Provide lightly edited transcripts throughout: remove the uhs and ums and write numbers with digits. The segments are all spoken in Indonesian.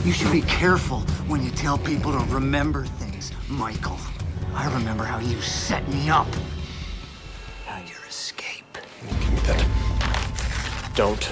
You should be careful when you tell people to remember things, Michael. I remember how you set me up. How your escape. Give me that. Don't.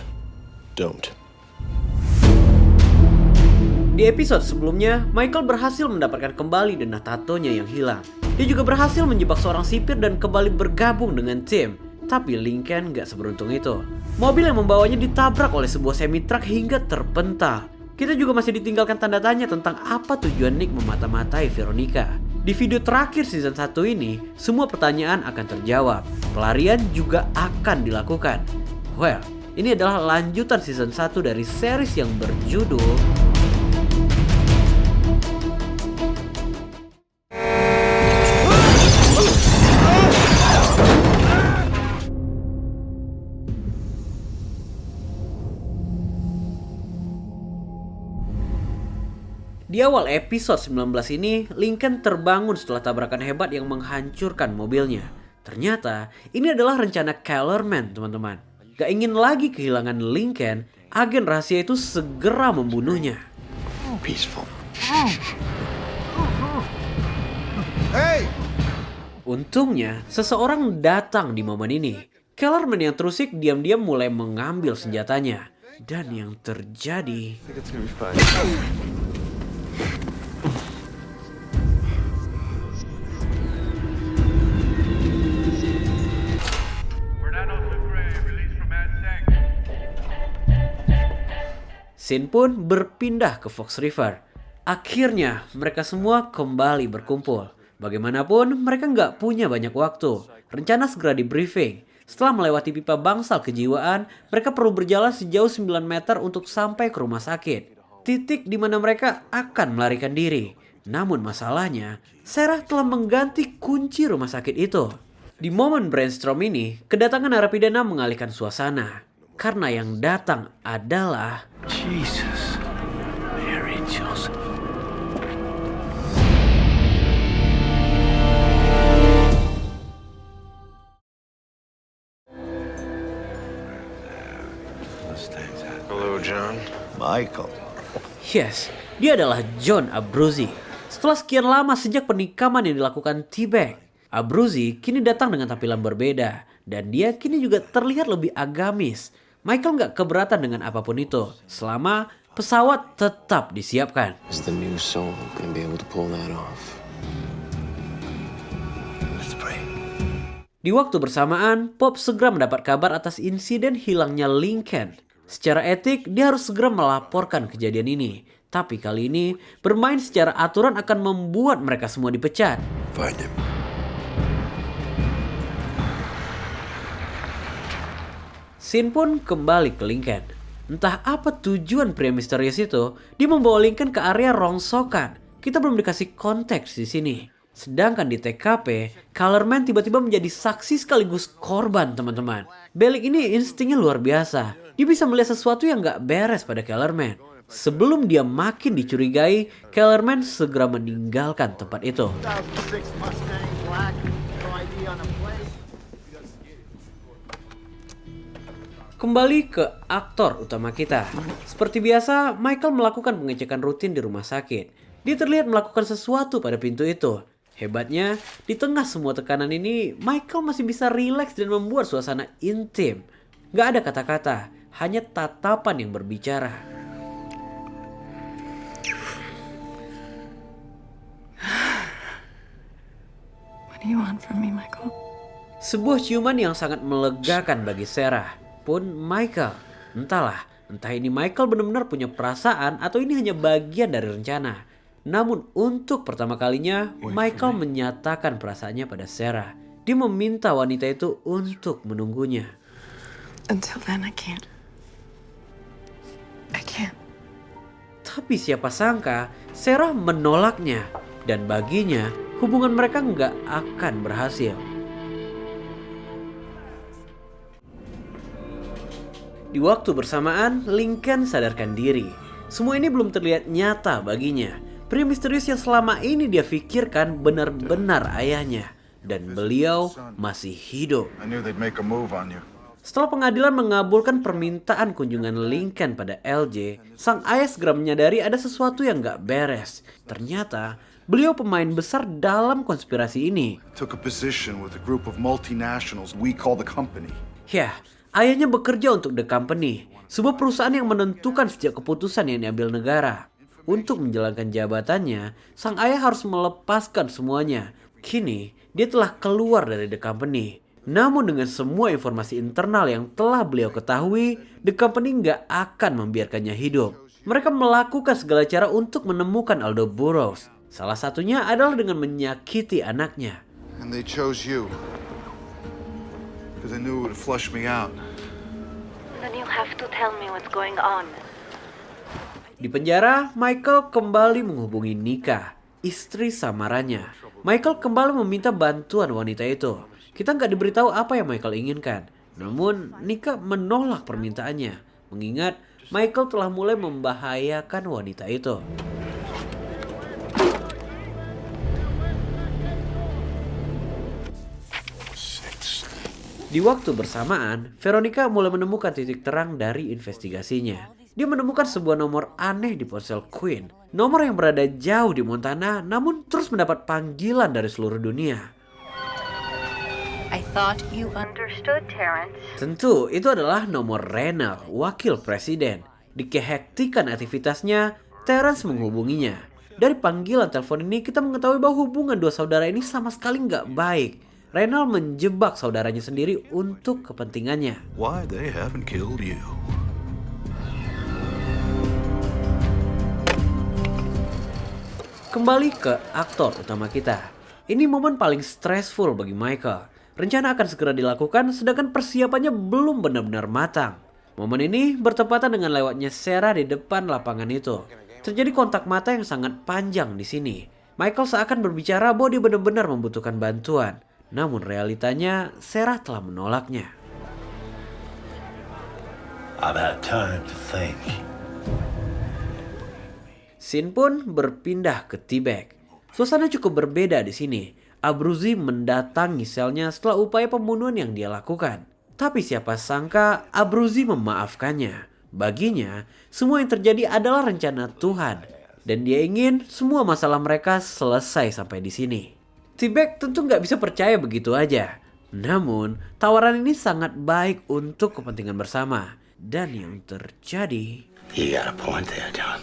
Di episode sebelumnya, Michael berhasil mendapatkan kembali denah tatonya yang hilang. Dia juga berhasil menjebak seorang sipir dan kembali bergabung dengan tim. Tapi Lincoln gak seberuntung itu. Mobil yang membawanya ditabrak oleh sebuah semi-truck hingga terpental. Kita juga masih ditinggalkan tanda tanya tentang apa tujuan Nick memata-matai Veronica. Di video terakhir season 1 ini, semua pertanyaan akan terjawab. Pelarian juga akan dilakukan. Well, ini adalah lanjutan season 1 dari series yang berjudul Di awal episode 19 ini, Lincoln terbangun setelah tabrakan hebat yang menghancurkan mobilnya. Ternyata, ini adalah rencana Kellerman, teman-teman. Gak ingin lagi kehilangan Lincoln, agen rahasia itu segera membunuhnya. Peaceful. Hey! Untungnya, seseorang datang di momen ini. Kellerman yang terusik diam-diam mulai mengambil senjatanya. Dan yang terjadi... Scene pun berpindah ke Fox River. Akhirnya mereka semua kembali berkumpul. Bagaimanapun mereka nggak punya banyak waktu. Rencana segera di briefing. Setelah melewati pipa bangsal kejiwaan, mereka perlu berjalan sejauh 9 meter untuk sampai ke rumah sakit. Titik di mana mereka akan melarikan diri. Namun masalahnya, Sarah telah mengganti kunci rumah sakit itu. Di momen brainstorm ini, kedatangan narapidana mengalihkan suasana. Karena yang datang adalah... Jesus. Mary Joseph. Hello, John. Michael. Yes, dia adalah John Abruzzi. Setelah sekian lama sejak pernikaman yang dilakukan T-Bag, Abruzzi kini datang dengan tampilan berbeda. Dan dia kini juga terlihat lebih agamis. Michael nggak keberatan dengan apapun itu, selama pesawat tetap disiapkan. Is the new soul gonna be able to pull that off? Let's pray. Di waktu bersamaan, Pop segera mendapat kabar atas insiden hilangnya Lincoln. Secara etik, dia harus segera melaporkan kejadian ini. Tapi kali ini, bermain secara aturan akan membuat mereka semua dipecat. Find him. Scene pun kembali ke Lincoln. Entah apa tujuan pria misterius itu, dia membawa Lincoln ke area rongsokan. Kita belum dikasih konteks di sini. Sedangkan di TKP, Kellerman tiba-tiba menjadi saksi sekaligus korban, teman-teman. Bellick ini instingnya luar biasa. Dia bisa melihat sesuatu yang gak beres pada Kellerman. Sebelum dia makin dicurigai, Kellerman segera meninggalkan tempat itu. Kembali ke aktor utama kita. Seperti biasa, Michael melakukan pengecekan rutin di rumah sakit. Dia terlihat melakukan sesuatu pada pintu itu. Hebatnya, di tengah semua tekanan ini, Michael masih bisa rileks dan membuat suasana intim. Gak ada kata-kata, hanya tatapan yang berbicara. What do you want from me, Michael? Sebuah ciuman yang sangat melegakan bagi Sarah. Pun Michael, entah ini Michael benar-benar punya perasaan atau ini hanya bagian dari rencana. Namun untuk pertama kalinya, Michael menyatakan perasaannya pada Sarah. Dia meminta wanita itu untuk menunggunya. Until then, I can't. Tapi siapa sangka, Sarah menolaknya. Dan baginya, hubungan mereka nggak akan berhasil. Di waktu bersamaan, Lincoln sadarkan diri. Semua ini belum terlihat nyata baginya. Pria misterius yang selama ini dia pikirkan benar-benar ayahnya. Dan beliau masih hidup. I knew they'd make a move on you. Setelah pengadilan mengabulkan permintaan kunjungan Lincoln pada LJ, sang ayah segera menyadari ada sesuatu yang gak beres. Ternyata, beliau pemain besar dalam konspirasi ini. Took a position with a group of multinationals we call the company. Ya, ayahnya bekerja untuk The Company, sebuah perusahaan yang menentukan setiap keputusan yang diambil negara. Untuk menjalankan jabatannya, sang ayah harus melepaskan semuanya. Kini, dia telah keluar dari The Company. Namun dengan semua informasi internal yang telah beliau ketahui, The Company nggak akan membiarkannya hidup. Mereka melakukan segala cara untuk menemukan Aldo Burrows. Salah satunya adalah dengan menyakiti anaknya. And they chose you. Because they knew it would flush me out. Then you have to tell me what's going on. Di penjara, Michael kembali menghubungi Nika, istri samarannya. Michael kembali meminta bantuan wanita itu. Kita nggak diberitahu apa yang Michael inginkan. Namun, Nika menolak permintaannya, mengingat Michael telah mulai membahayakan wanita itu. Di waktu bersamaan, Veronica mulai menemukan titik terang dari investigasinya. Dia menemukan sebuah nomor aneh di ponsel Quinn. Nomor yang berada jauh di Montana, namun terus mendapat panggilan dari seluruh dunia. I thought you understood, Terrence. Tentu, itu adalah nomor Reynolds, wakil presiden. Di kehektikan aktivitasnya, Terrence menghubunginya. Dari panggilan telepon ini, kita mengetahui bahwa hubungan dua saudara ini sama sekali nggak baik. Reynolds menjebak saudaranya sendiri untuk kepentingannya. Why they haven't killed you? Kembali ke aktor utama kita. Ini momen paling stressful bagi Michael. Rencana akan segera dilakukan sedangkan persiapannya belum benar-benar matang. Momen ini bertepatan dengan lewatnya Sarah di depan lapangan itu. Terjadi kontak mata yang sangat panjang di sini. Michael seakan berbicara bahwa dia benar-benar membutuhkan bantuan. Namun realitanya Sarah telah menolaknya. I've had time to think. Scene pun berpindah ke Tibet. Suasana cukup berbeda di sini. Abruzzi mendatangi selnya setelah upaya pembunuhan yang dia lakukan. Tapi siapa sangka Abruzzi memaafkannya. Baginya, semua yang terjadi adalah rencana Tuhan. Dan dia ingin semua masalah mereka selesai sampai di sini. Tibet tentu nggak bisa percaya begitu aja. Namun, tawaran ini sangat baik untuk kepentingan bersama. Dan yang terjadi... You got a point there, John.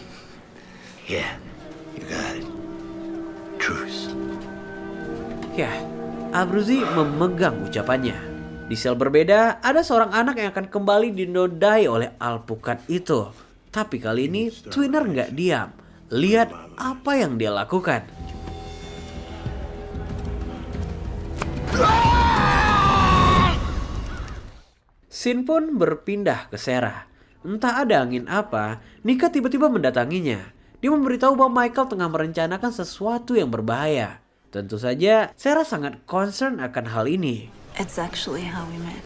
Yeah, you got it. Truce. Ya, Abruzzi memegang ucapannya. Di sel berbeda, ada seorang anak yang akan kembali dinodai oleh alpukat itu. Tapi kali ini, Twinner nggak diam. Lihat apa yang dia lakukan. Scene pun berpindah ke Sarah. Entah ada angin apa, Nika tiba-tiba mendatanginya. Dia memberitahu bahwa Michael tengah merencanakan sesuatu yang berbahaya. Tentu saja, Sarah sangat concern akan hal ini. It's actually how we met.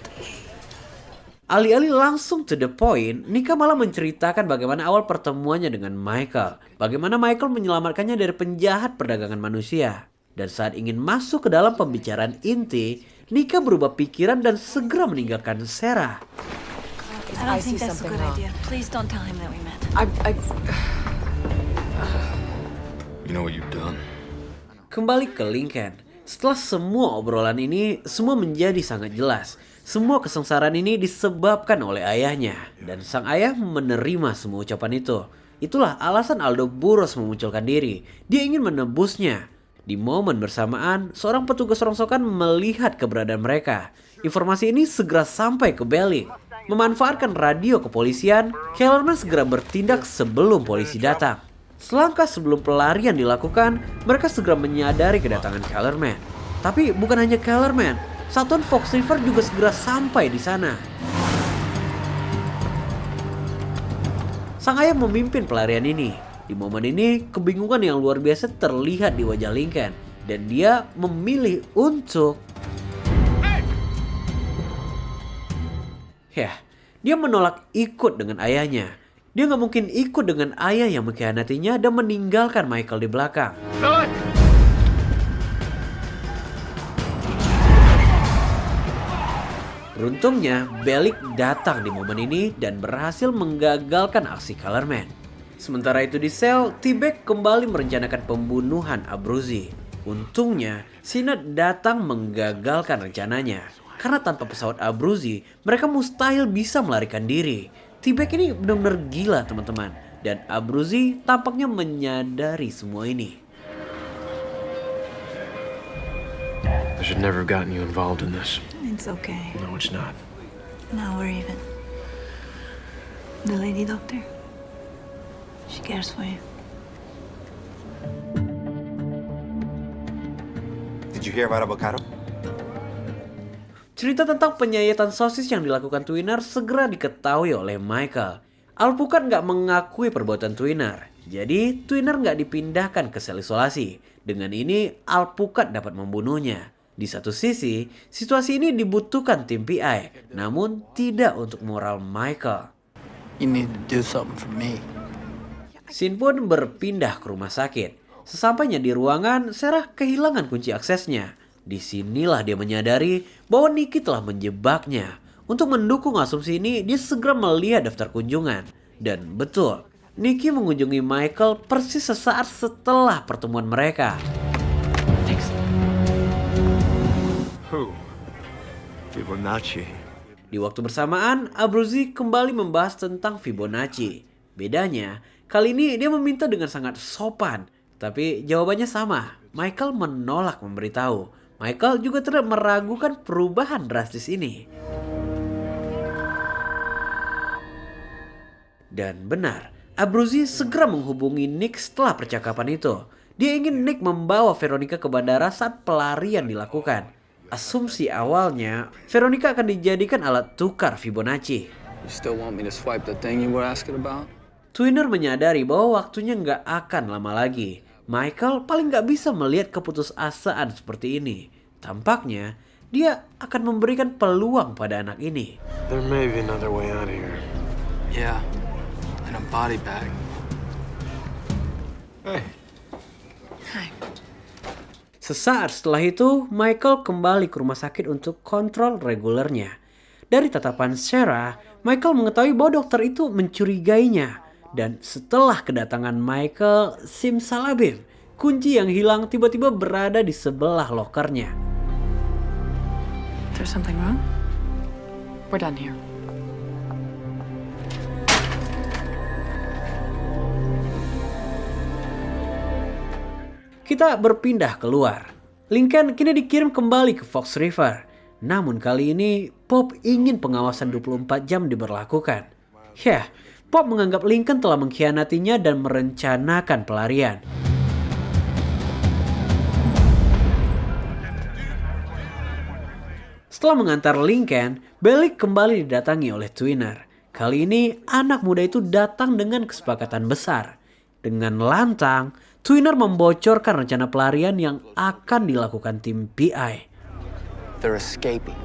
Alih-alih langsung to the point, Nika malah menceritakan bagaimana awal pertemuannya dengan Michael. Bagaimana Michael menyelamatkannya dari penjahat perdagangan manusia. Dan saat ingin masuk ke dalam pembicaraan inti, Nika berubah pikiran dan segera meninggalkan Sarah. I don't think that's a good idea. Please don't tell him that we met. You know what you've done? Kembali ke Lincoln. Setelah semua obrolan ini, semua menjadi sangat jelas. Semua kesengsaraan ini disebabkan oleh ayahnya. Dan sang ayah menerima semua ucapan itu. Itulah alasan Aldo Burrows memunculkan diri. Dia ingin menebusnya. Di momen bersamaan, seorang petugas rongsokan melihat keberadaan mereka. Informasi ini segera sampai ke Belling. Memanfaatkan radio kepolisian, Kellerman segera bertindak sebelum polisi datang. Selangkah sebelum pelarian dilakukan, mereka segera menyadari kedatangan Kellerman. Tapi bukan hanya Kellerman, satuan Fox River juga segera sampai di sana. Sang ayah memimpin pelarian ini. Di momen ini, kebingungan yang luar biasa terlihat di wajah Lincoln. Dan dia memilih untuk... Ya, dia menolak ikut dengan ayahnya. Dia nggak mungkin ikut dengan ayah yang mengkhianatinya dan meninggalkan Michael di belakang. Beruntungnya, Bellic datang di momen ini dan berhasil menggagalkan aksi Colorman. Sementara itu di sel, T-Bag kembali merencanakan pembunuhan Abruzzi. Untungnya, Synod datang menggagalkan rencananya. Karena tanpa pesawat Abruzzi, mereka mustahil bisa melarikan diri. T-Bag ini benar-benar gila teman-teman. Dan Abruzzi tampaknya menyadari semua ini. I should never have gotten you involved in this. It's okay. No, it's not. Now we're even. The lady doctor, she cares for you. Did you hear about avocado? Cerita tentang penyayatan sosis yang dilakukan Twinner segera diketahui oleh Michael. Alpukat nggak mengakui perbuatan Twinner, jadi Twinner nggak dipindahkan ke sel isolasi. Dengan ini, Alpukat dapat membunuhnya. Di satu sisi, situasi ini dibutuhkan tim PI, namun tidak untuk moral Michael. You need to do something for me. Sin pun berpindah ke rumah sakit. Sesampainya di ruangan, Sarah kehilangan kunci aksesnya. Disinilah dia menyadari bahwa Nikki telah menjebaknya. Untuk mendukung asumsi ini, dia segera melihat daftar kunjungan. Dan betul, Nikki mengunjungi Michael persis sesaat setelah pertemuan mereka. Who? Fibonacci. Di waktu bersamaan, Abruzzi kembali membahas tentang Fibonacci. Bedanya, kali ini dia meminta dengan sangat sopan. Tapi jawabannya sama. Michael menolak memberitahu. Michael juga tidak meragukan perubahan drastis ini. Dan benar, Abruzzi segera menghubungi Nick setelah percakapan itu. Dia ingin Nick membawa Veronica ke bandara saat pelarian dilakukan. Asumsi awalnya, Veronica akan dijadikan alat tukar Fibonacci. You still want me to swipe the thing you were asking about? Twinner menyadari bahwa waktunya nggak akan lama lagi. Michael paling nggak bisa melihat keputusasaan seperti ini. Tampaknya, dia akan memberikan peluang pada anak ini. There may be another way out of here. Yeah, in a body bag. Hey. Hi. Sesaat setelah itu, Michael kembali ke rumah sakit untuk kontrol regulernya. Dari tatapan Sarah, Michael mengetahui bahwa dokter itu mencurigainya. Dan setelah kedatangan Michael, simsalabim, kunci yang hilang tiba-tiba berada di sebelah lokernya. There's something wrong? We're done here. Kita berpindah keluar. Lincoln kini dikirim kembali ke Fox River. Namun kali ini, Pop ingin pengawasan 24 jam diberlakukan. Yah, Pop menganggap Lincoln telah mengkhianatinya dan merencanakan pelarian. Setelah mengantar Lincoln, Bellic kembali didatangi oleh Twinner. Kali ini, anak muda itu datang dengan kesepakatan besar. Dengan lantang, Twinner membocorkan rencana pelarian yang akan dilakukan tim PI. They're escaping.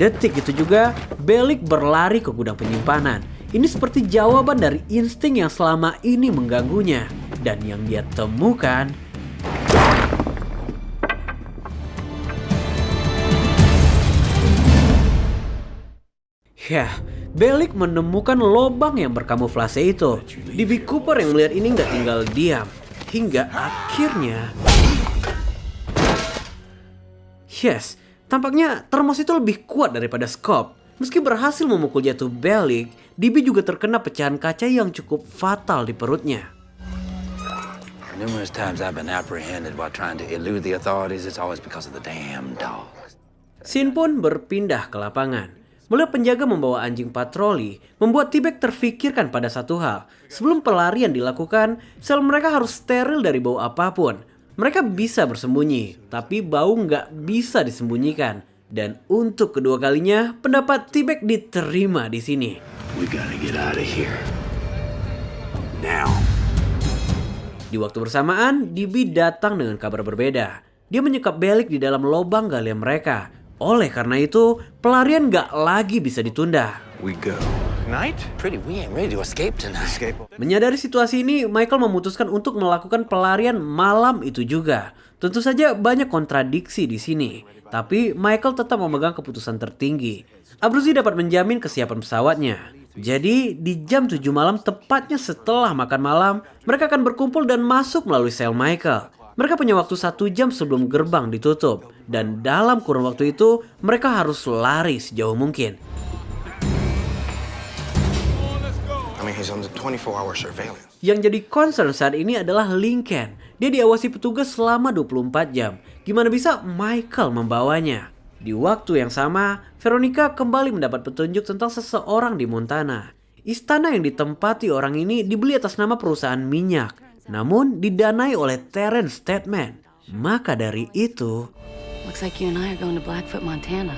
Detik itu juga, Bellic berlari ke gudang penyimpanan. Ini seperti jawaban dari insting yang selama ini mengganggunya. Dan yang dia temukan... Yah, Bellic menemukan lobang yang berkamuflase itu. DB Cooper yang melihat ini nggak tinggal diam. Hingga akhirnya... Yes, tampaknya termos itu lebih kuat daripada Scope. Meski berhasil memukul jatuh Bellic, DB juga terkena pecahan kaca yang cukup fatal di perutnya. Numerous times I've been apprehended while trying to elude the authorities. It's always because of the damn dogs. Sin pun berpindah ke lapangan. Melihat penjaga membawa anjing patroli, membuat T-Bag terfikirkan pada satu hal. Sebelum pelarian dilakukan, sel mereka harus steril dari bau apapun. Mereka bisa bersembunyi, tapi bau nggak bisa disembunyikan. Dan untuk kedua kalinya, pendapat T-Bag diterima di sini. We gotta get out of here. Now. Di waktu bersamaan, DB datang dengan kabar berbeda. Dia menyekap Bellic di dalam lubang galian mereka. Oleh karena itu, pelarian gak lagi bisa ditunda. We go. Night? Pretty, we ain't ready to escape tonight. Escape. Menyadari situasi ini, Michael memutuskan untuk melakukan pelarian malam itu juga. Tentu saja banyak kontradiksi di sini. Tapi Michael tetap memegang keputusan tertinggi. Abruzzi dapat menjamin kesiapan pesawatnya. Jadi di jam 7 malam tepatnya setelah makan malam, mereka akan berkumpul dan masuk melalui sel Michael. Mereka punya waktu 1 jam sebelum gerbang ditutup. Dan dalam kurun waktu itu, mereka harus lari sejauh mungkin. I mean, he's under 24-hour surveillance. Yang jadi concern saat ini adalah Lincoln. Dia diawasi petugas selama 24 jam. Gimana bisa Michael membawanya? Di waktu yang sama, Veronica kembali mendapat petunjuk tentang seseorang di Montana. Istana yang ditempati orang ini dibeli atas nama perusahaan minyak, namun didanai oleh Terrence Steadman. Maka dari itu, Looks like you and I are going to Blackfoot, Montana.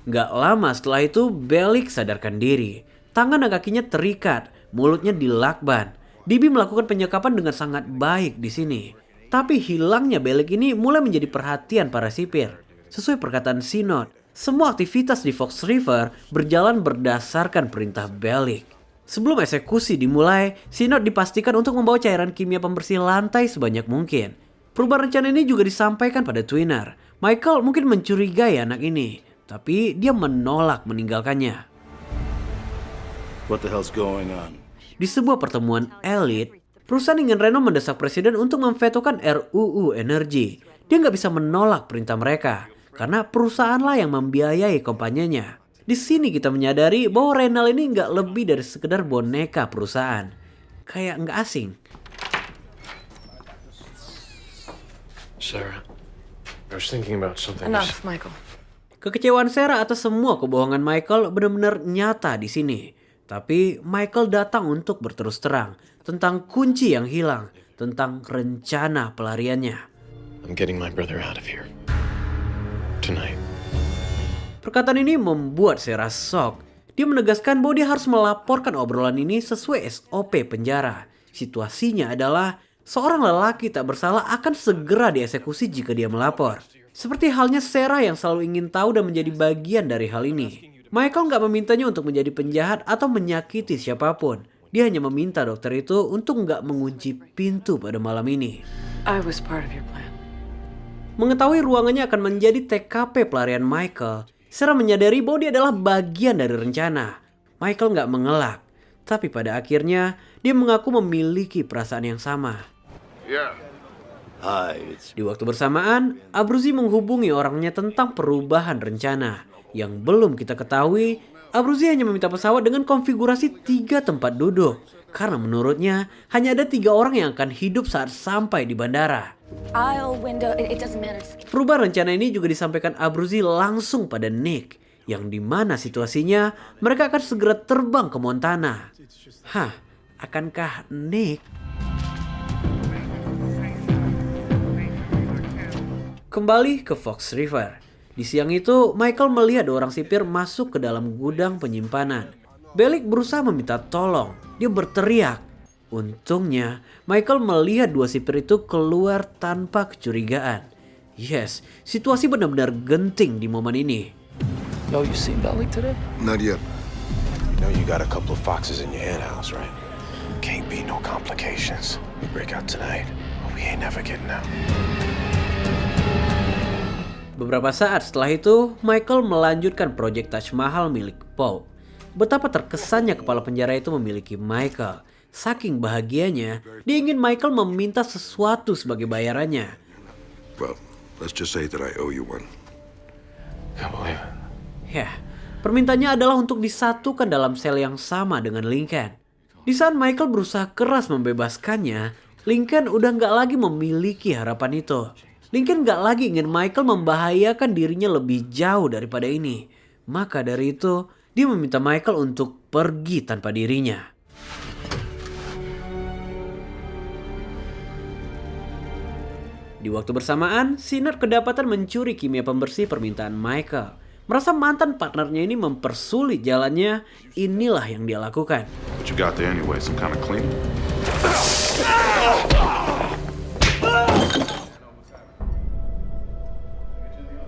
gak lama setelah itu Bellick sadarkan diri. Tangan dan kakinya terikat, mulutnya dilakban. Bibi melakukan penyekapan dengan sangat baik di sini. Tapi hilangnya Bellick ini mulai menjadi perhatian para sipir. Sesuai perkataan Synod, semua aktivitas di Fox River berjalan berdasarkan perintah Bellick. Sebelum eksekusi dimulai, Synod dipastikan untuk membawa cairan kimia pembersih lantai sebanyak mungkin. Perubahan rencana ini juga disampaikan pada Twinner. Michael mungkin mencurigai anak ini, tapi dia menolak meninggalkannya. What the hell's going on? Di sebuah pertemuan elit, perusahaan ingin Reno mendesak presiden untuk memvetokan RUU energi. Dia nggak bisa menolak perintah mereka, karena perusahaanlah yang membiayai kampanyenya. Di sini kita menyadari bahwa Renal ini nggak lebih dari sekedar boneka perusahaan. Kayak nggak asing. Sarah, I was thinking about something. Enough, Michael. Kekecewaan Sarah atas semua kebohongan Michael benar-benar nyata di sini. Tapi Michael datang untuk berterus terang tentang kunci yang hilang, tentang rencana pelariannya. I'm getting my brother out of here. Tonight. Perkataan ini membuat Sarah shock. Dia menegaskan bahwa dia harus melaporkan obrolan ini sesuai SOP penjara. Situasinya adalah seorang lelaki tak bersalah akan segera dieksekusi jika dia melapor. Seperti halnya Sarah yang selalu ingin tahu dan menjadi bagian dari hal ini. Michael nggak memintanya untuk menjadi penjahat atau menyakiti siapapun. Dia hanya meminta dokter itu untuk nggak mengunci pintu pada malam ini. I was part of your plan. Mengetahui ruangannya akan menjadi TKP pelarian Michael, Sarah menyadari bahwa dia adalah bagian dari rencana. Michael nggak mengelak, tapi pada akhirnya dia mengaku memiliki perasaan yang sama. Di waktu bersamaan, Abruzzi menghubungi orangnya tentang perubahan rencana. Yang belum kita ketahui, Abruzzi hanya meminta pesawat dengan konfigurasi 3 tempat duduk. Karena menurutnya, hanya ada 3 orang yang akan hidup saat sampai di bandara. Aisle, window, it doesn't matter. Perubahan rencana ini juga disampaikan Abruzzi langsung pada Nick. Yang dimana situasinya, mereka akan segera terbang ke Montana. Hah, akankah Nick? Kembali ke Fox River. Di siang itu, Michael melihat 2 orang sipir masuk ke dalam gudang penyimpanan. Bellick berusaha meminta tolong. Dia berteriak. Untungnya, Michael melihat 2 sipir itu keluar tanpa kecurigaan. Yes, situasi benar-benar genting di momen ini. Yo, you seen Bellick today? Not yet. You know you got a couple of foxes in your hen house, right? Can't be no complications. We break out tonight, but we ain't never getting out. Beberapa saat setelah itu, Michael melanjutkan proyek Taj Mahal milik Pope. Betapa terkesannya kepala penjara itu memiliki Michael. Saking bahagianya, dia ingin Michael meminta sesuatu sebagai bayarannya. Well, let's just say that I owe you one. Can't believe it. Ya, permintaannya adalah untuk disatukan dalam sel yang sama dengan Lincoln. Di saat Michael berusaha keras membebaskannya, Lincoln udah nggak lagi memiliki harapan itu. Lincoln gak lagi ingin Michael membahayakan dirinya lebih jauh daripada ini. Maka dari itu, dia meminta Michael untuk pergi tanpa dirinya. Di waktu bersamaan, Synod kedapatan mencuri kimia pembersih permintaan Michael. Merasa mantan partnernya ini mempersulit jalannya, inilah yang dia lakukan. What you got there anyway? Some kind of cleaning?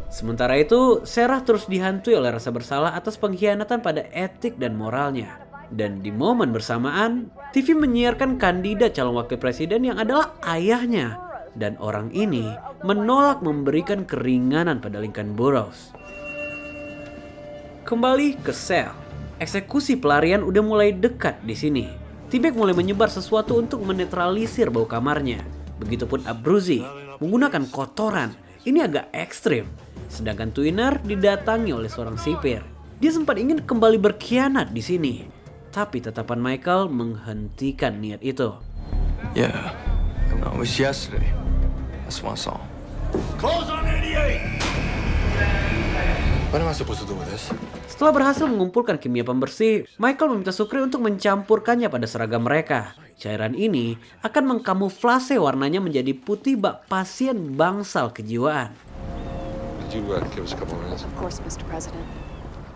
Sementara itu, Sarah terus dihantui oleh rasa bersalah atas pengkhianatan pada etik dan moralnya. Dan di momen bersamaan, TV menyiarkan kandidat calon wakil presiden yang adalah ayahnya. dan orang ini menolak memberikan keringanan pada Lincoln Burrows. Kembali ke sel, eksekusi pelarian udah mulai dekat di sini. T-Bag mulai menyebar sesuatu untuk menetralisir bau kamarnya. Begitupun Abruzzi menggunakan kotoran. Ini agak ekstrim. Sedangkan Twinner didatangi oleh seorang sipir. Dia sempat ingin kembali berkhianat di sini, tapi tatapan Michael menghentikan niat itu. Yeah. No, it was yesterday. That's what I saw. Close on 88! What am I supposed to do with this? Setelah berhasil mengumpulkan kimia pembersih, Michael meminta Sukri untuk mencampurkannya pada seragam mereka. Cairan ini akan mengkamuflase warnanya menjadi putih bak pasien bangsal kejiwaan. Did you give us a couple minutes? Of course, Mr. President.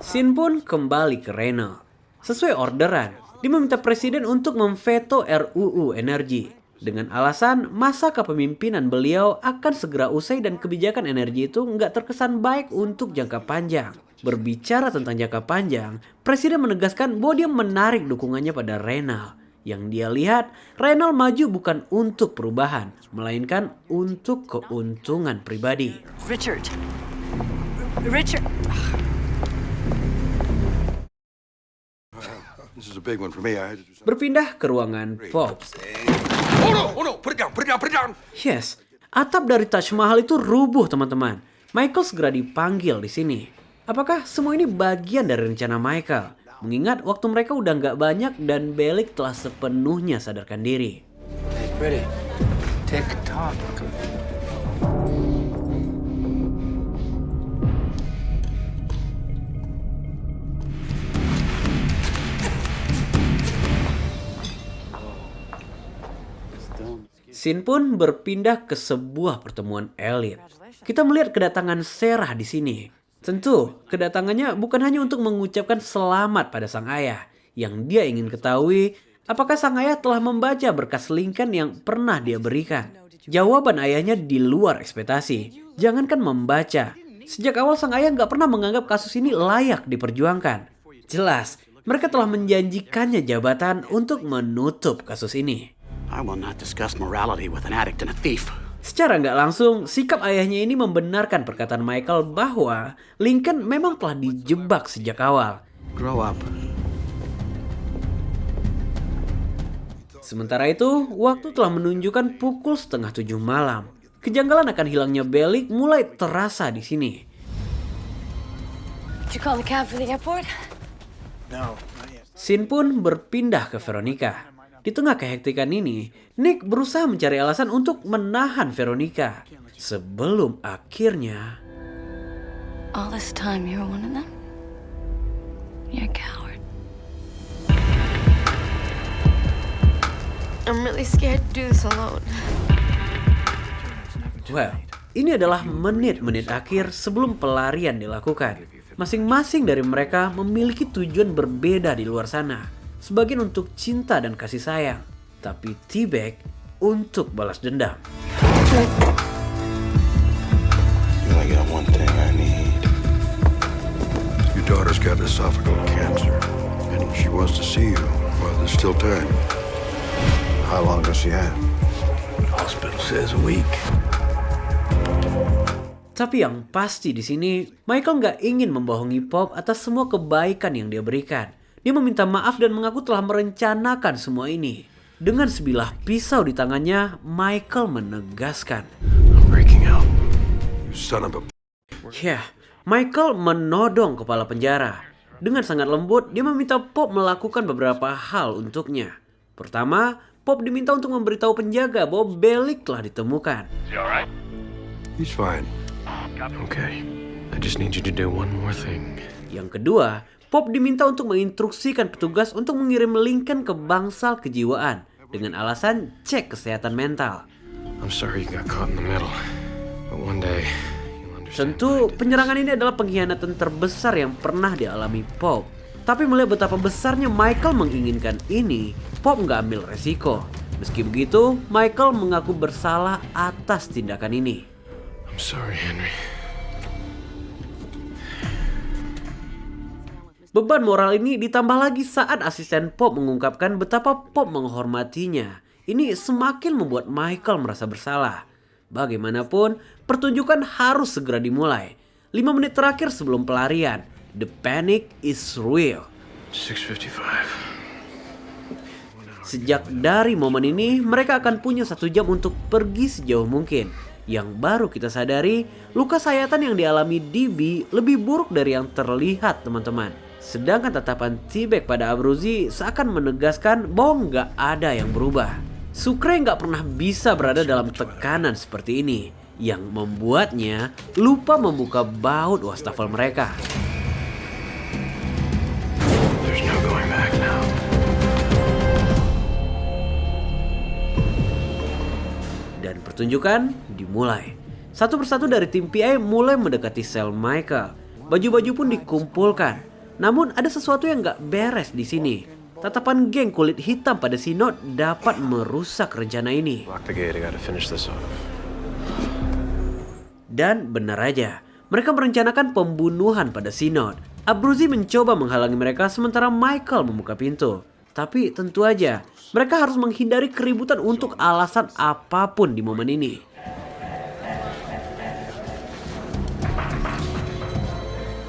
Sin pun kembali ke Reynolds. Sesuai orderan, dia meminta presiden untuk memveto RUU energi. Dengan alasan masa kepemimpinan beliau akan segera usai dan kebijakan energi itu nggak terkesan baik untuk jangka panjang. Berbicara tentang jangka panjang, presiden menegaskan bahwa dia menarik dukungannya pada Reynolds. Yang dia lihat, Reynolds maju bukan untuk perubahan, melainkan untuk keuntungan pribadi. Richard. This is a big one for me. I had to do something. Berpindah ke ruangan Pop. Oh no! Put it down! Yes, atap dari Taj Mahal itu rubuh, teman-teman. Michael segera dipanggil di sini. Apakah semua ini bagian dari rencana Michael? Mengingat waktu mereka udah nggak banyak dan Bellick telah sepenuhnya sadarkan diri. Ready. Tick tock. Sin pun berpindah ke sebuah pertemuan elit. Kita melihat kedatangan Sarah di sini. Tentu, kedatangannya bukan hanya untuk mengucapkan selamat pada sang ayah. Yang dia ingin ketahui, apakah sang ayah telah membaca berkas Lincoln yang pernah dia berikan. Jawaban ayahnya di luar ekspektasi. Jangankan membaca. Sejak awal sang ayah nggak pernah menganggap kasus ini layak diperjuangkan. Jelas, mereka telah menjanjikannya jabatan untuk menutup kasus ini. I will not discuss morality with an addict and a thief. Secara nggak langsung, sikap ayahnya ini membenarkan perkataan Michael bahwa Lincoln memang telah dijebak sejak awal. Grow up. Sementara itu, waktu telah menunjukkan pukul 6:30 malam. Kejanggalan akan hilangnya Bellick mulai terasa di sini. Did you call the cab for the airport? No. Sin pun berpindah ke Veronica. Di tengah kehektikan ini, Nick berusaha mencari alasan untuk menahan Veronica. Sebelum akhirnya... All this time you were one of them? You're a coward. I'm really scared to do this alone. Well, ini adalah menit-menit akhir sebelum pelarian dilakukan. Masing-masing dari mereka memiliki tujuan berbeda di luar sana. Sebagian untuk cinta dan kasih sayang, tapi T-Bag untuk balas dendam. You only got one thing I need. Your daughter's got esophageal cancer, and she wants to see you while there's still time. How long does she have? The hospital says a week. Tapi yang pasti di sini, Michael nggak ingin membohongi Pop atas semua kebaikan yang dia berikan. Dia meminta maaf dan mengaku telah merencanakan semua ini. Dengan sebilah pisau di tangannya, Michael menegaskan. I'm breaking out. You son of a... Ya, Michael menodong kepala penjara. Dengan sangat lembut, dia meminta Pop melakukan beberapa hal untuknya. Pertama, Pop diminta untuk memberitahu penjaga bahwa Bellick telah ditemukan. He's fine. Okay. I just need you to do one more thing. Yang kedua, Pop diminta untuk menginstruksikan petugas untuk mengirim Lincoln ke bangsal kejiwaan dengan alasan cek kesehatan mental. I'm sorry you got caught in the middle, but one day you'll understand. Tentu, penyerangan ini adalah pengkhianatan terbesar yang pernah dialami Pop. Tapi melihat betapa besarnya Michael menginginkan ini, Pop nggak ambil resiko. Meski begitu, Michael mengaku bersalah atas tindakan ini. I'm sorry, Henry. Beban moral ini ditambah lagi saat asisten Pop mengungkapkan betapa Pop menghormatinya. Ini semakin membuat Michael merasa bersalah. Bagaimanapun, pertunjukan harus segera dimulai. 5 menit terakhir sebelum pelarian, the panic is real. 6:55. Sejak dari momen ini, mereka akan punya 1 jam untuk pergi sejauh mungkin. Yang baru kita sadari, luka sayatan yang dialami DB lebih buruk dari yang terlihat, teman-teman. Sedangkan tatapan T-Bag pada Abruzzi seakan menegaskan bahwa nggak ada yang berubah. Sucre nggak pernah bisa berada dalam tekanan seperti ini, yang membuatnya lupa membuka baut wastafel mereka. There's no going back now. Dan pertunjukan dimulai. Satu persatu dari tim PI mulai mendekati sel Michael. Baju-baju pun dikumpulkan. Namun ada sesuatu yang gak beres di sini. Tatapan geng kulit hitam pada Synod dapat merusak rencana ini. Lock the gate, I gotta finish this off. Dan benar aja, mereka merencanakan pembunuhan pada Synod. Abruzzi mencoba menghalangi mereka sementara Michael membuka pintu. Tapi tentu aja, mereka harus menghindari keributan untuk alasan apapun di momen ini.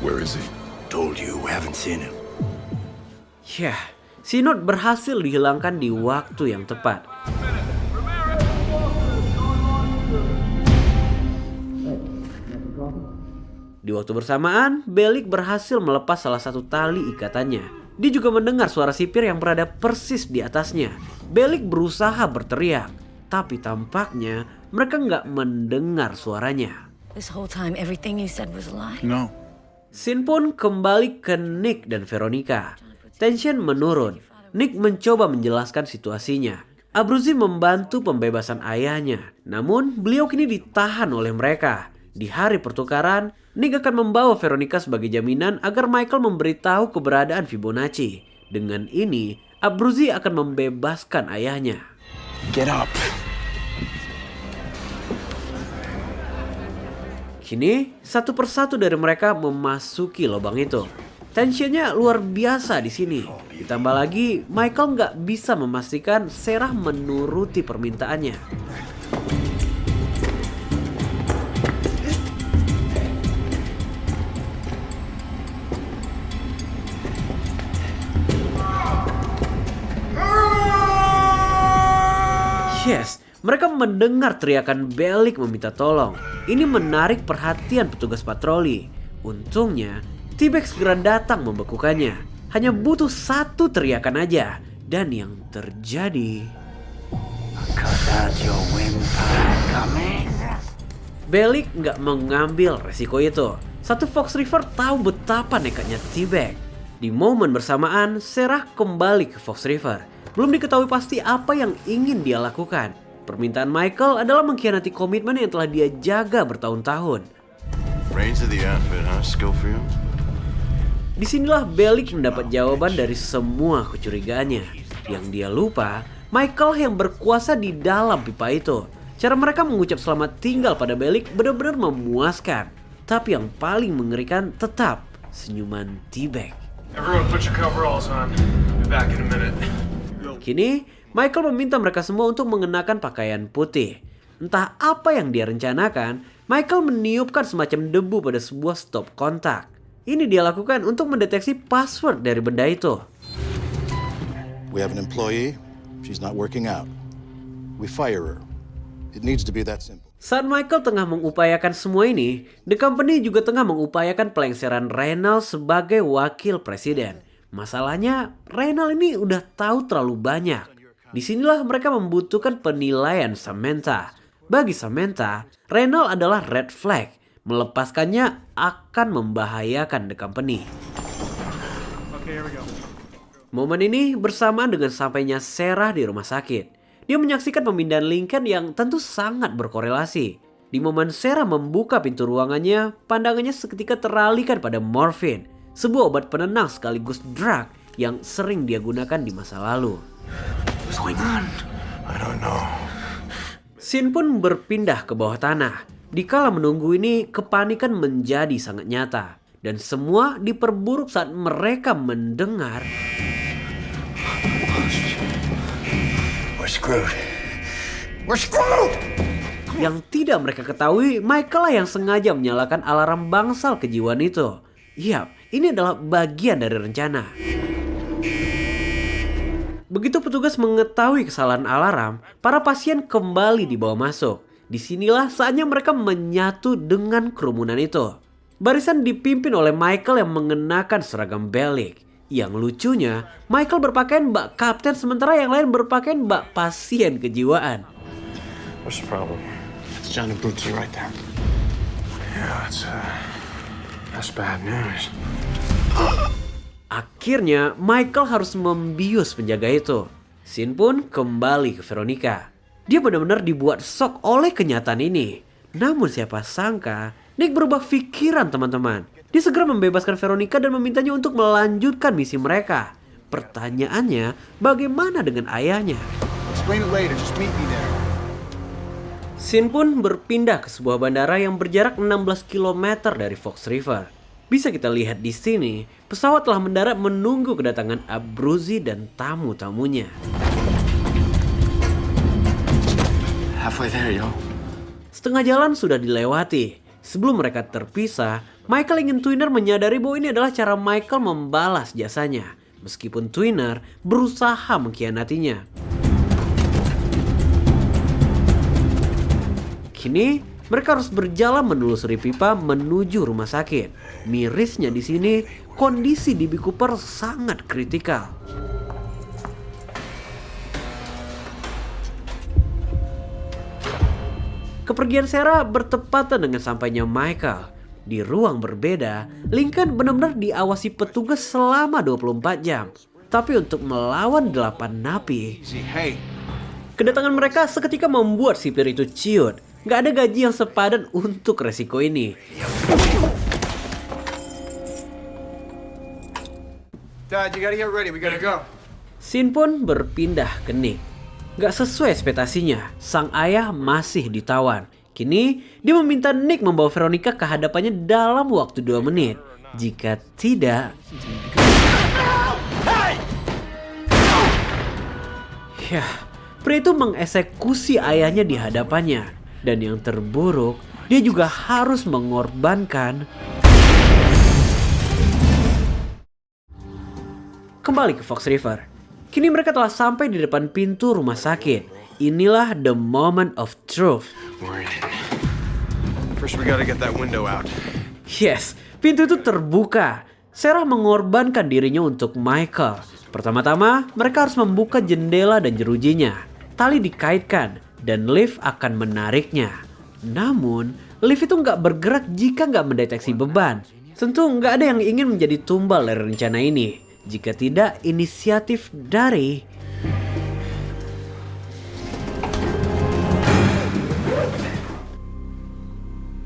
Where is he? Told you, we haven't seen him. Yah, Synod berhasil dihilangkan di waktu yang tepat. Di waktu bersamaan, Bellic berhasil melepas salah satu tali ikatannya. Dia juga mendengar suara sipir yang berada persis di atasnya. Bellic berusaha berteriak, tapi tampaknya mereka nggak mendengar suaranya. This whole time, everything you said was a lie. No. Scene pun kembali ke Nick dan Veronica. Tension menurun. Nick mencoba menjelaskan situasinya. Abruzzi membantu pembebasan ayahnya. Namun beliau kini ditahan oleh mereka. Di hari pertukaran, Nick akan membawa Veronica sebagai jaminan agar Michael memberitahu keberadaan Fibonacci. Dengan ini, Abruzzi akan membebaskan ayahnya. Get up. Kini, satu persatu dari mereka memasuki lubang itu. Tensinya luar biasa di sini. Ditambah lagi, Michael nggak bisa memastikan Sarah menuruti permintaannya. Yes, mereka mendengar teriakan Bellic meminta tolong. Ini menarik perhatian petugas patroli. Untungnya, T-Bag segera datang membekukannya. Hanya butuh 1 teriakan aja. Dan yang terjadi... Bellic nggak mengambil resiko itu. Satu Fox River tahu betapa nekatnya T-Bag. Di momen bersamaan, Sarah kembali ke Fox River. Belum diketahui pasti apa yang ingin dia lakukan. Permintaan Michael adalah mengkhianati komitmen yang telah dia jaga bertahun-tahun. Reins of the outfit, huh? Skill for you? Disinilah Bellic mendapat jawaban dari semua kecurigaannya. Yang dia lupa, Michael yang berkuasa di dalam pipa itu. Cara mereka mengucap selamat tinggal pada Bellic benar-benar memuaskan. Tapi yang paling mengerikan tetap senyuman T-Bag. Everyone put your coveralls on. Be back in a minute. Kini, Michael meminta mereka semua untuk mengenakan pakaian putih. Entah apa yang dia rencanakan, Michael meniupkan semacam debu pada sebuah stop kontak. Ini dia lakukan untuk mendeteksi password dari benda itu. We have an employee, she's not working out. We fire her. It needs to be that simple. Saat Michael tengah mengupayakan semua ini, The Company juga tengah mengupayakan pelengseran Reynolds sebagai wakil presiden. Masalahnya, Reynolds ini udah tahu terlalu banyak. Disinilah mereka membutuhkan penilaian Samantha. Bagi Samantha, Reynolds adalah red flag. Melepaskannya akan membahayakan The Company. Okay, here we go. Momen ini bersamaan dengan sampainya Sarah di rumah sakit. Dia menyaksikan pemindahan Lincoln yang tentu sangat berkorelasi. Di momen Sarah membuka pintu ruangannya, pandangannya seketika teralihkan pada morfin, sebuah obat penenang sekaligus drug yang sering dia gunakan di masa lalu. What's going on? I don't know. Scene pun berpindah ke bawah tanah. Dikala menunggu ini, kepanikan menjadi sangat nyata. Dan semua diperburuk saat mereka mendengar... We're screwed. We're screwed! Yang tidak mereka ketahui, Michael lah yang sengaja menyalakan alarm bangsal kejiwaan itu. Yap, ini adalah bagian dari rencana. Begitu petugas mengetahui kesalahan alarm, para pasien kembali dibawa masuk. Disinilah saatnya mereka menyatu dengan kerumunan itu. Barisan dipimpin oleh Michael yang mengenakan seragam belik. Yang lucunya, Michael berpakaian bak kapten sementara yang lain berpakaian bak pasien kejiwaan. What's the problem? It's John Abruzzi right there. Yeah, that's bad news. Akhirnya, Michael harus membius penjaga itu. Sin pun kembali ke Veronica. Dia benar-benar dibuat shock oleh kenyataan ini. Namun siapa sangka, Nick berubah pikiran teman-teman. Dia segera membebaskan Veronica dan memintanya untuk melanjutkan misi mereka. Pertanyaannya, bagaimana dengan ayahnya? Explain it later. Just meet me there. Sin pun berpindah ke sebuah bandara yang berjarak 16 km dari Fox River. Bisa kita lihat di sini, pesawat telah mendarat menunggu kedatangan Abruzzi dan tamu-tamunya. Halfway there, yo. Setengah jalan sudah dilewati. Sebelum mereka terpisah, Michael ingin Twinner menyadari bahwa ini adalah cara Michael membalas jasanya. Meskipun Twinner berusaha mengkhianatinya. Kini, mereka harus berjalan menelusuri pipa menuju rumah sakit. Mirisnya di sini, kondisi DB Cooper sangat kritikal. Kepergian Sarah bertepatan dengan sampainya Michael. Di ruang berbeda, Lincoln benar-benar diawasi petugas selama 24 jam. Tapi untuk melawan 8 napi, kedatangan mereka seketika membuat sipir itu ciut. Gak ada gaji yang sepadan untuk resiko ini. Dad, you gotta get ready. We gotta go. Sin pun berpindah ke Nick. Gak sesuai ekspektasinya, sang ayah masih ditawan. Kini, dia meminta Nick membawa Veronica ke hadapannya dalam waktu 2 menit. Jika tidak... Yah, pria itu mengeksekusi ayahnya di hadapannya. Dan yang terburuk, dia juga harus mengorbankan... Kembali ke Fox River. Kini mereka telah sampai di depan pintu rumah sakit. Inilah the moment of truth. First we gotta get that window out. Yes, pintu itu terbuka. Sarah mengorbankan dirinya untuk Michael. Pertama-tama, mereka harus membuka jendela dan jerujinya. Tali dikaitkan dan lift akan menariknya. Namun, lift itu nggak bergerak jika nggak mendeteksi beban. Tentu nggak ada yang ingin menjadi tumbal dari rencana ini. Jika tidak inisiatif dari...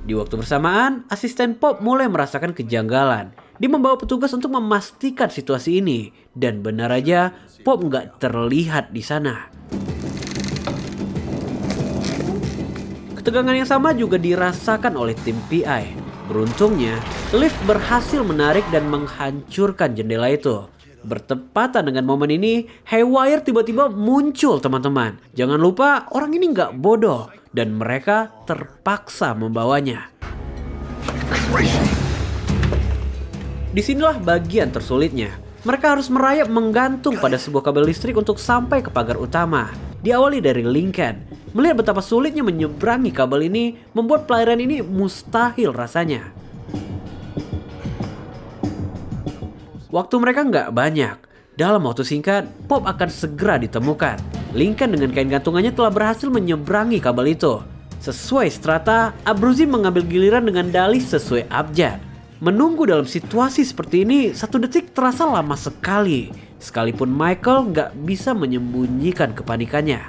Di waktu bersamaan, asisten Pop mulai merasakan kejanggalan. Dia membawa petugas untuk memastikan situasi ini. Dan benar aja, Pop nggak terlihat di sana. Ketegangan yang sama juga dirasakan oleh tim PI. Beruntungnya, lift berhasil menarik dan menghancurkan jendela itu. Bertepatan dengan momen ini, Haywire tiba-tiba muncul teman-teman. Jangan lupa, orang ini nggak bodoh. Dan mereka terpaksa membawanya. Disinilah bagian tersulitnya. Mereka harus merayap menggantung pada sebuah kabel listrik untuk sampai ke pagar utama. Diawali dari Lincoln. Melihat betapa sulitnya menyeberangi kabel ini, membuat pelayaran ini mustahil rasanya. Waktu mereka nggak banyak. Dalam waktu singkat, Pop akan segera ditemukan. Lincoln dengan kain gantungannya telah berhasil menyeberangi kabel itu. Sesuai strata, Abruzzi mengambil giliran dengan dalih sesuai abjad. Menunggu dalam situasi seperti ini 1 detik terasa lama sekali. Sekalipun Michael nggak bisa menyembunyikan kepanikannya.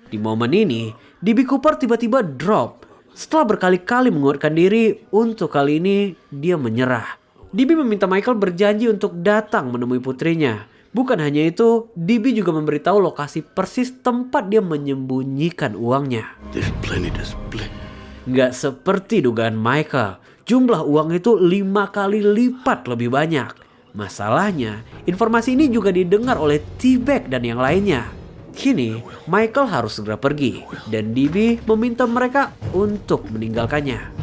Di momen ini, DB Cooper tiba-tiba drop. Setelah berkali-kali menguatkan diri, untuk kali ini dia menyerah. DB meminta Michael berjanji untuk datang menemui putrinya. Bukan hanya itu, DB juga memberitahu lokasi persis tempat dia menyembunyikan uangnya. Nggak seperti dugaan Michael, jumlah uang itu 5 kali lipat lebih banyak. Masalahnya, informasi ini juga didengar oleh T-Bag dan yang lainnya. Kini, Michael harus segera pergi dan DB meminta mereka untuk meninggalkannya.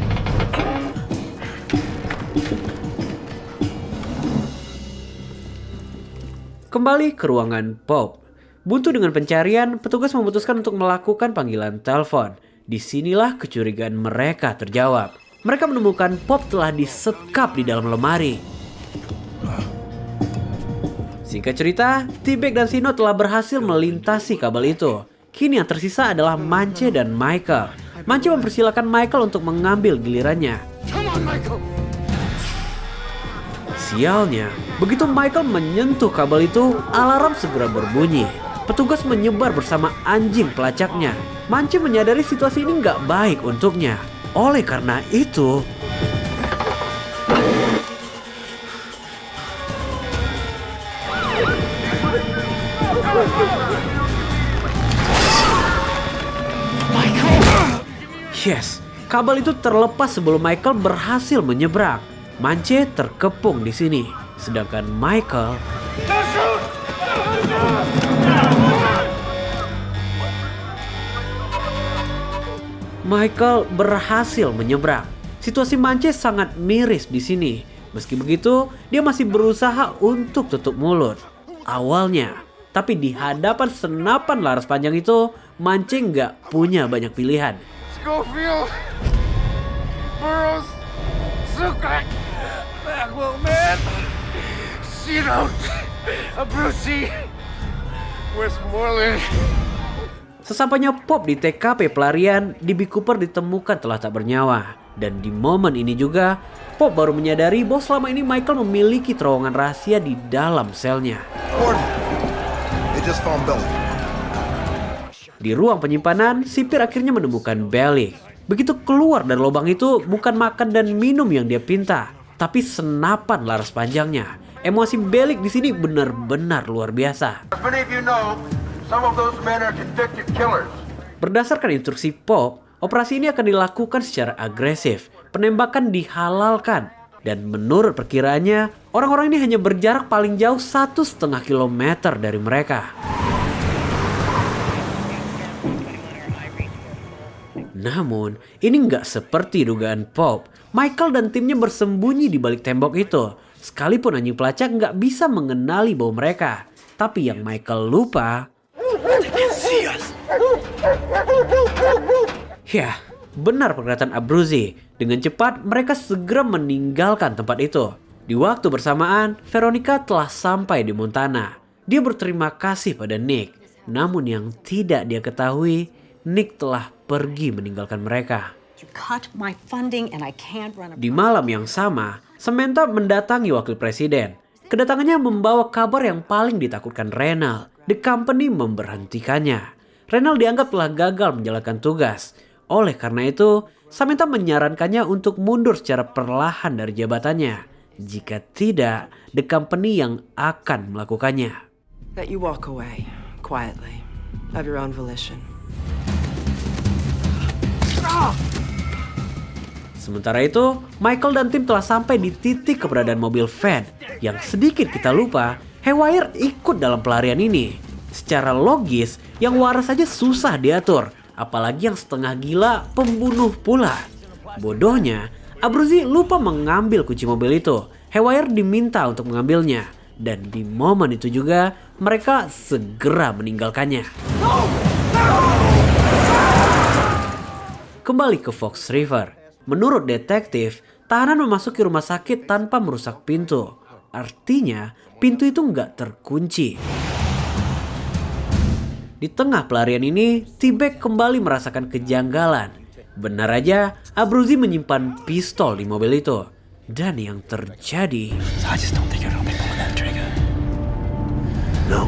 Kembali ke ruangan Pop. Buntu dengan pencarian, petugas memutuskan untuk melakukan panggilan telepon. Disinilah kecurigaan mereka terjawab. Mereka menemukan Pop telah disekap di dalam lemari. Singkat cerita, T-Bag dan Sino telah berhasil melintasi kabel itu. Kini yang tersisa adalah Mance dan Michael. Mance mempersilahkan Michael untuk mengambil gilirannya. Sialnya, begitu Michael menyentuh kabel itu, alarm segera berbunyi. Petugas menyebar bersama anjing pelacaknya. Mance menyadari situasi ini nggak baik untuknya. Oleh karena itu, yes, kabel itu terlepas sebelum Michael berhasil menyeberang. Mance terkepung di sini, sedangkan Michael berhasil menyeberang. Situasi Mance sangat miris di sini. Meski begitu, dia masih berusaha untuk tutup mulut. Awalnya, tapi di hadapan senapan laras panjang itu, Mance nggak punya banyak pilihan. Schofield, Burroughs, Zucrack, Blackwell Man, Sino, Abruzzi, Westmoreland. Sesampainya Pop di TKP pelarian, DB Cooper ditemukan telah tak bernyawa. Dan di momen ini juga, Pop baru menyadari bahwa selama ini Michael memiliki terowongan rahasia di dalam selnya. Di ruang penyimpanan, sipir akhirnya menemukan Bellick. Begitu keluar dari lubang itu, bukan makan dan minum yang dia pinta, tapi senapan laras panjangnya. Emosi Bellick di sini benar-benar luar biasa. Berdasarkan instruksi Pop, operasi ini akan dilakukan secara agresif. Penembakan dihalalkan. Dan menurut perkiraannya, orang-orang ini hanya berjarak paling jauh 1,5 kilometer dari mereka. Namun, ini nggak seperti dugaan Pop. Michael dan timnya bersembunyi di balik tembok itu. Sekalipun anjing pelacak nggak bisa mengenali bau mereka. Tapi yang Michael lupa... Ya, benar perkataan Abruzzi. Dengan cepat, mereka segera meninggalkan tempat itu. Di waktu bersamaan, Veronica telah sampai di Montana. Dia berterima kasih pada Nick. Namun yang tidak dia ketahui, Nick telah pergi meninggalkan mereka. Di malam yang sama, Samantha mendatangi wakil presiden. Kedatangannya membawa kabar yang paling ditakutkan Renal. The company memberhentikannya. Renal dianggap telah gagal menjalankan tugas. Oleh karena itu, Samantha menyarankannya untuk mundur secara perlahan dari jabatannya. Jika tidak, the company yang akan melakukannya. That you walk away quietly of your own volition. Sementara itu, Michael dan tim telah sampai di titik keberadaan mobil van. Yang sedikit kita lupa, Haywire ikut dalam pelarian ini. Secara logis, yang waras saja susah diatur. Apalagi yang setengah gila pembunuh pula. Bodohnya, Abruzzi lupa mengambil kunci mobil itu. Haywire diminta untuk mengambilnya. Dan di momen itu juga, mereka segera meninggalkannya. Kembali ke Fox River. Menurut detektif, tahanan memasuki rumah sakit tanpa merusak pintu. Artinya, pintu itu nggak terkunci. Di tengah pelarian ini, T-Bag kembali merasakan kejanggalan. Benar aja, Abruzzi menyimpan pistol di mobil itu. Dan yang terjadi... No.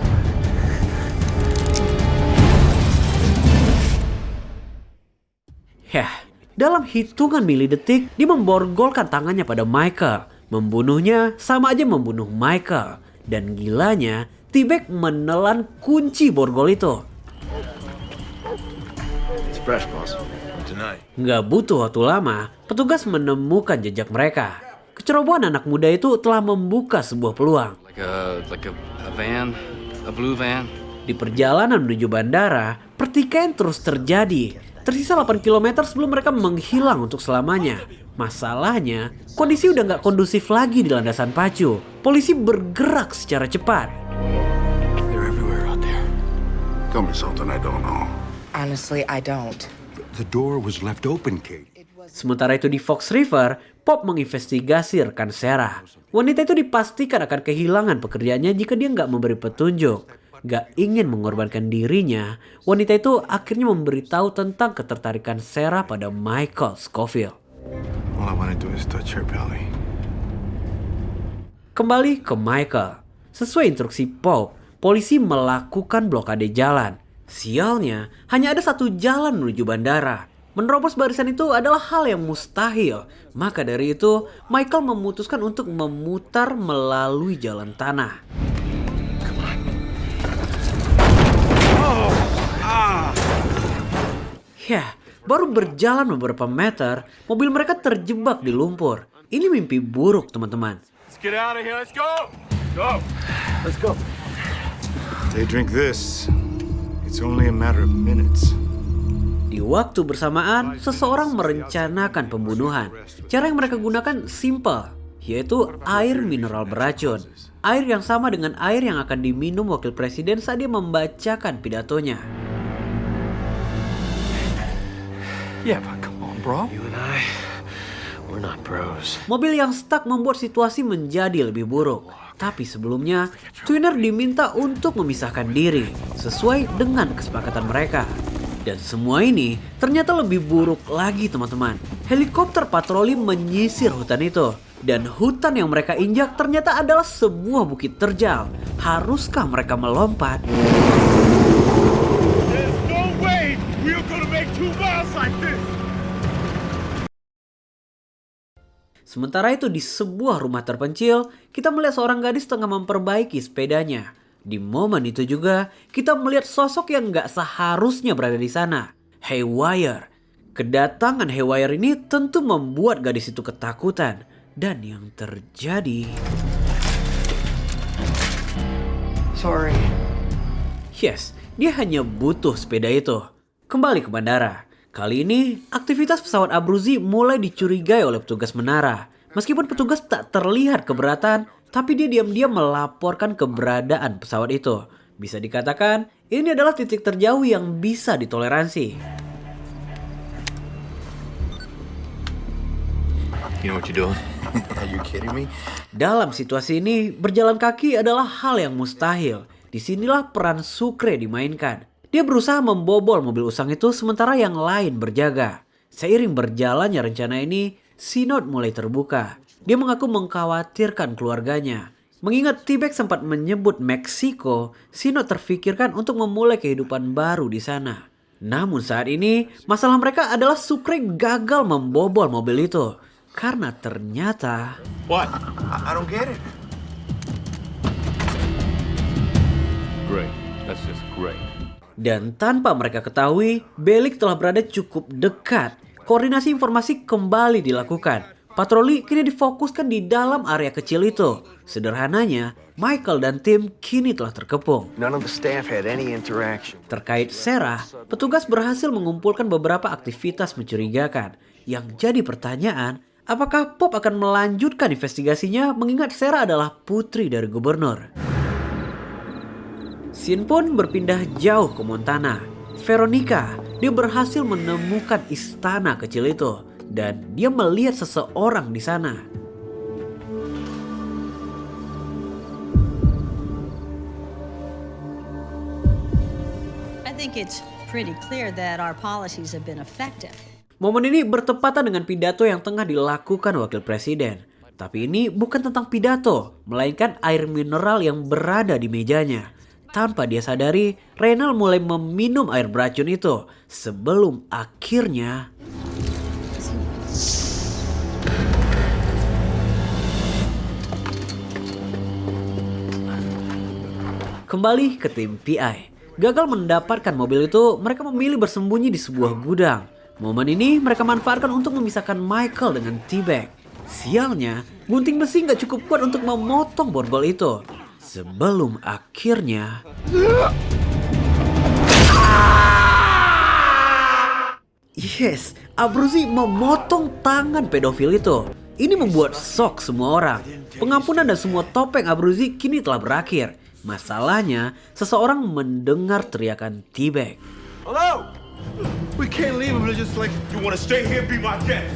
Yah, dalam hitungan milidetik, dia memborgolkan tangannya pada Michael. Membunuhnya sama aja membunuh Michael. Dan gilanya, T-Bag menelan kunci borgol itu. Fresh, boss. Tonight. Nggak butuh waktu lama, petugas menemukan jejak mereka. Kecerobohan anak muda itu telah membuka sebuah peluang. Like a van, a blue van. Di perjalanan menuju bandara, pertikaian terus terjadi. Tersisa 8 km sebelum mereka menghilang untuk selamanya. Masalahnya, kondisi udah nggak kondusif lagi di landasan pacu. Polisi bergerak secara cepat. They're everywhere out there. Tell me something I don't know. Honestly, I don't. The door was left open, Kate. Sementara itu di Fox River, Pop menginvestigasi rekan Sarah. Wanita itu dipastikan akan kehilangan pekerjaannya jika dia nggak memberi petunjuk. Gak ingin mengorbankan dirinya, wanita itu akhirnya memberitahu tentang ketertarikan Sarah pada Michael Scofield. All I want to do is touch her belly. Kembali ke Michael. Sesuai instruksi Pop, polisi melakukan blokade jalan. Sialnya, hanya ada satu jalan menuju bandara. Menerobos barisan itu adalah hal yang mustahil. Maka dari itu, Michael memutuskan untuk memutar melalui jalan tanah. Ya, baru berjalan beberapa meter, mobil mereka terjebak di lumpur. Ini mimpi buruk, teman-teman. Let's get out of here. Let's go. Go. Let's go. They drink this. It's only a matter of minutes. Di waktu bersamaan, seseorang merencanakan pembunuhan. Cara yang mereka gunakan simple, yaitu air mineral beracun. Air yang sama dengan air yang akan diminum wakil presiden saat dia membacakan pidatonya. Yeah, but come on, bro. You and I, we're not bros. Mobil yang stuck membuat situasi menjadi lebih buruk. Tapi sebelumnya, Twinner diminta untuk memisahkan diri sesuai dengan kesepakatan mereka. Dan semua ini ternyata lebih buruk lagi, teman-teman. Helikopter patroli menyisir hutan itu. Dan hutan yang mereka injak ternyata adalah sebuah bukit terjal. Haruskah mereka melompat? There's no way we're gonna make 2 miles like this. Sementara itu di sebuah rumah terpencil, kita melihat seorang gadis tengah memperbaiki sepedanya. Di momen itu juga, kita melihat sosok yang gak seharusnya berada di sana. Haywire. Kedatangan Haywire ini tentu membuat gadis itu ketakutan. Dan yang terjadi... Sorry. Yes, dia hanya butuh sepeda itu. Kembali ke bandara. Kali ini, aktivitas pesawat Abruzzi mulai dicurigai oleh petugas menara. Meskipun petugas tak terlihat keberatan, tapi dia diam-diam melaporkan keberadaan pesawat itu. Bisa dikatakan, ini adalah titik terjauh yang bisa ditoleransi. You know what you're doing? Are you kidding me? Dalam situasi ini, berjalan kaki adalah hal yang mustahil. Disinilah peran Sucre dimainkan. Dia berusaha membobol mobil usang itu sementara yang lain berjaga. Seiring berjalannya rencana ini, Sinod mulai terbuka. Dia mengaku mengkhawatirkan keluarganya. Mengingat T-Bag sempat menyebut Meksiko, Sinod terfikirkan untuk memulai kehidupan baru di sana. Namun saat ini, masalah mereka adalah Sucre gagal membobol mobil itu. Karena ternyata... What? I don't get it. Great. That's just great. Dan tanpa mereka ketahui, Bellic telah berada cukup dekat. Koordinasi informasi kembali dilakukan. Patroli kini difokuskan di dalam area kecil itu. Sederhananya, Michael dan tim kini telah terkepung. None of the staff had any interaction. Terkait Sarah, petugas berhasil mengumpulkan beberapa aktivitas mencurigakan. Yang jadi pertanyaan, apakah Pop akan melanjutkan investigasinya mengingat Sarah adalah putri dari gubernur? Scene pun berpindah jauh ke Montana. Veronica, dia berhasil menemukan istana kecil itu. Dan dia melihat seseorang di sana. I think it's pretty clear that our policies have been effective. Momen ini bertepatan dengan pidato yang tengah dilakukan wakil presiden. Tapi ini bukan tentang pidato, melainkan air mineral yang berada di mejanya. Tanpa dia sadari, Reynald mulai meminum air beracun itu sebelum akhirnya... Kembali ke tim PI. Gagal mendapatkan mobil itu, mereka memilih bersembunyi di sebuah gudang. Momen ini mereka manfaatkan untuk memisahkan Michael dengan T-Bag. Sialnya, gunting besi nggak cukup kuat untuk memotong borgol itu. Sebelum akhirnya... Yes, Abruzzi memotong tangan pedofil itu. Ini membuat shock semua orang. Pengampunan dan semua topeng Abruzzi kini telah berakhir. Masalahnya, seseorang mendengar teriakan T-Bag. Hello? We can't leave him just like you want to stay here and be my guest.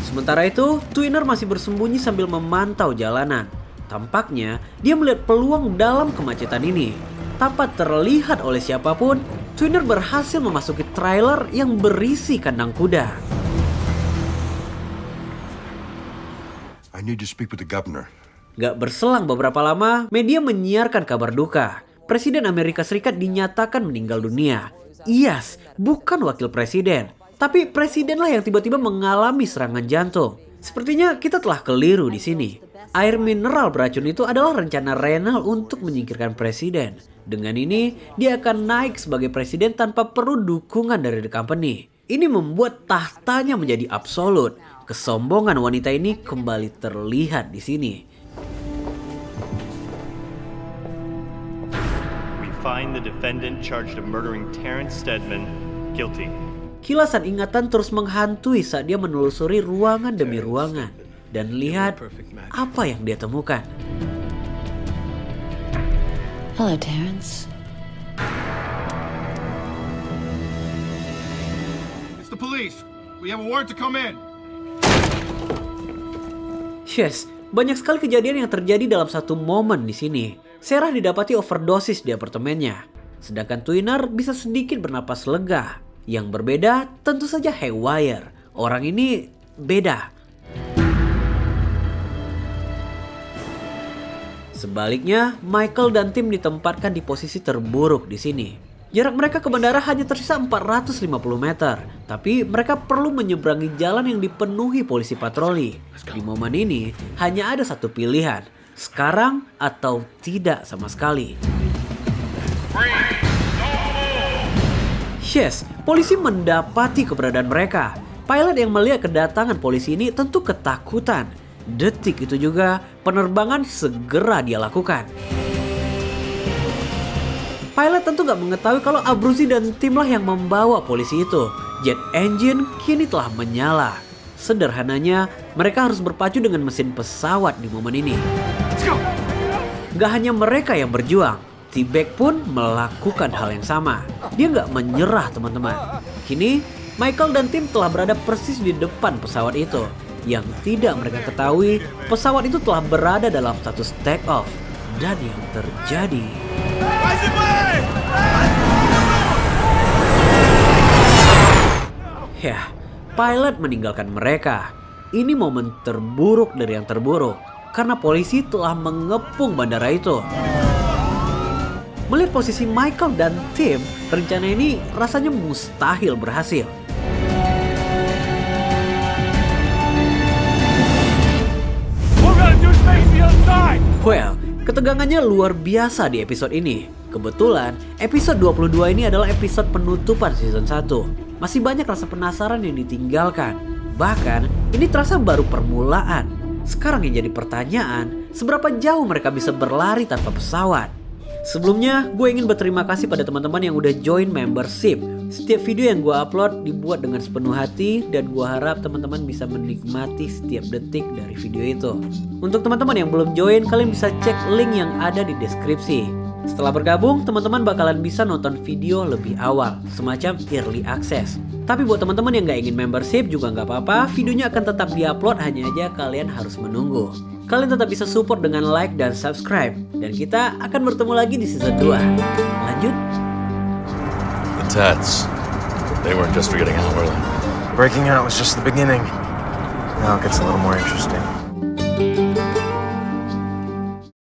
Sementara itu, Twinner masih bersembunyi sambil memantau jalanan. Tampaknya, dia melihat peluang dalam kemacetan ini. Tanpa terlihat oleh siapapun, Twinner berhasil memasuki trailer yang berisi kandang kuda. I need to speak with the governor. Gak berselang beberapa lama, media menyiarkan kabar duka. Presiden Amerika Serikat dinyatakan meninggal dunia. Yes, bukan wakil presiden. Tapi presidenlah yang tiba-tiba mengalami serangan jantung. Sepertinya kita telah keliru di sini. Air mineral beracun itu adalah rencana Reynal untuk menyingkirkan presiden. Dengan ini, dia akan naik sebagai presiden tanpa perlu dukungan dari the company. Ini membuat tahtanya menjadi absolut. Kesombongan wanita ini kembali terlihat di sini. We find the defendant charged of murdering Terrence Steadman guilty. Kilasan ingatan terus menghantui saat dia menelusuri ruangan demi ruangan. Dan lihat apa yang dia temukan. Hello, Terrence. It's the police. We have a warrant to come in. Yes, banyak sekali kejadian yang terjadi dalam satu momen di sini. Sarah didapati overdosis di apartemennya. Sedangkan Twinner bisa sedikit bernapas lega. Yang berbeda tentu saja Haywire. Orang ini beda. Sebaliknya, Michael dan tim ditempatkan di posisi terburuk di sini. Jarak mereka ke bandara hanya tersisa 450 meter. Tapi mereka perlu menyeberangi jalan yang dipenuhi polisi patroli. Di momen ini, hanya ada satu pilihan. Sekarang atau tidak sama sekali. Yes, polisi mendapati keberadaan mereka. Pilot yang melihat kedatangan polisi ini tentu ketakutan. Detik itu juga, penerbangan segera dia lakukan. Pilot tentu gak mengetahui kalau Abruzzi dan timlah yang membawa polisi itu. Jet engine kini telah menyala. Sederhananya, mereka harus berpacu dengan mesin pesawat di momen ini. Gak hanya mereka yang berjuang, T-Bag pun melakukan hal yang sama. Dia gak menyerah, teman-teman. Kini, Michael dan tim telah berada persis di depan pesawat itu. Yang tidak mereka ketahui, pesawat itu telah berada dalam status take off. Dan yang terjadi... Ya, pilot meninggalkan mereka. Ini momen terburuk dari yang terburuk. Karena polisi telah mengepung bandara itu. Melihat posisi Michael dan tim, rencana ini rasanya mustahil berhasil. Well, ketegangannya luar biasa di episode ini. Kebetulan, episode 22 ini adalah episode penutupan season 1. Masih banyak rasa penasaran yang ditinggalkan. Bahkan, ini terasa baru permulaan. Sekarang yang jadi pertanyaan, seberapa jauh mereka bisa berlari tanpa pesawat? Sebelumnya, gue ingin berterima kasih pada teman-teman yang udah join membership. Setiap video yang gue upload dibuat dengan sepenuh hati dan gue harap teman-teman bisa menikmati setiap detik dari video itu. Untuk teman-teman yang belum join, kalian bisa cek link yang ada di deskripsi. Setelah bergabung, teman-teman bakalan bisa nonton video lebih awal, semacam early access. Tapi buat teman-teman yang gak ingin membership juga gak apa-apa, videonya akan tetap diupload, hanya aja kalian harus menunggu. Kalian tetap bisa support dengan like dan subscribe. Dan kita akan bertemu lagi di season 2. Lanjut. The Tats. They weren't just for getting out, were they? Breaking out was just the beginning. Now it gets a little more interesting.